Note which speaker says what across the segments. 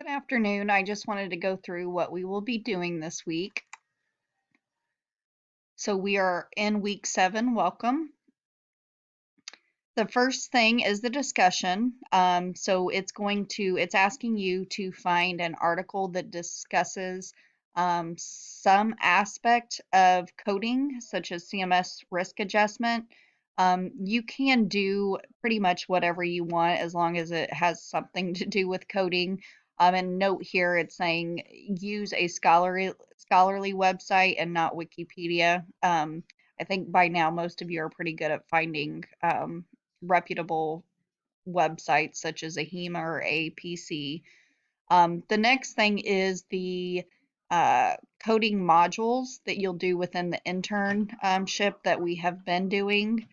Speaker 1: Good afternoon. I just wanted to go through what we will be doing this week. So we are in week 7. Welcome. The first thing is the discussion. So it's asking you to find an article that discusses some aspect of coding, such as CMS risk adjustment. You can do pretty much whatever you want as long as it has something to do with coding. And note here it's saying use a scholarly website and not Wikipedia. I think by now most of you are pretty good at finding reputable websites such as AHEMA or APC. The next thing is the coding modules that you'll do within the internship that we have been doing.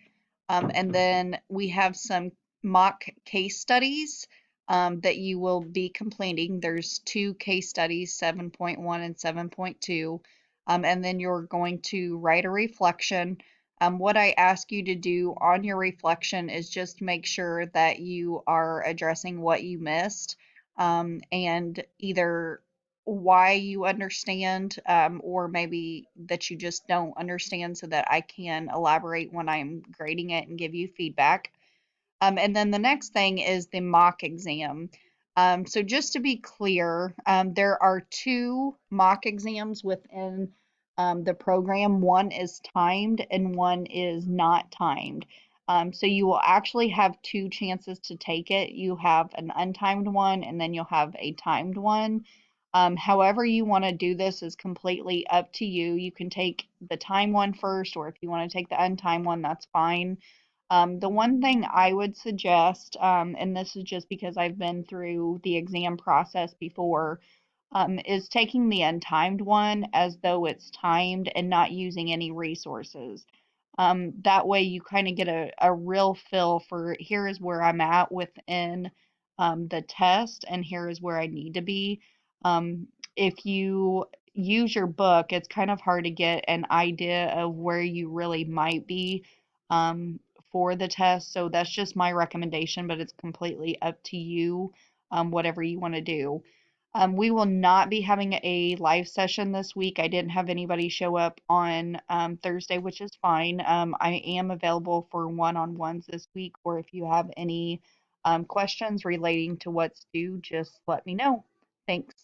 Speaker 1: And then we have some mock case studies that you will be completing. There's two case studies, 7.1 and 7.2. And then you're going to write a reflection. What I ask you to do on your reflection is just make sure that you are addressing what you missed, and either why you understand, or maybe that you just don't understand so that I can elaborate when I'm grading it and give you feedback. And then the next thing is the mock exam. So just to be clear, there are two mock exams within the program. One is timed and one is not timed. So you will actually have two chances to take it. You have an untimed one and then you'll have a timed one. However you want to do this is completely up to you. You can take the time one first, or if you want to take the untimed one, that's fine. The one thing I would suggest, and this is just because I've been through the exam process before, is taking the untimed one as though it's timed and not using any resources. That way you kind of get a real feel for here is where I'm at within the test and here is where I need to be. If you use your book, it's kind of hard to get an idea of where you really might be um, for the test. So that's just my recommendation, but it's completely up to you, whatever you want to do. We will not be having a live session this week. I didn't have anybody show up on Thursday, which is fine. I am available for one-on-ones this week, or if you have any questions relating to what's due, just let me know. Thanks.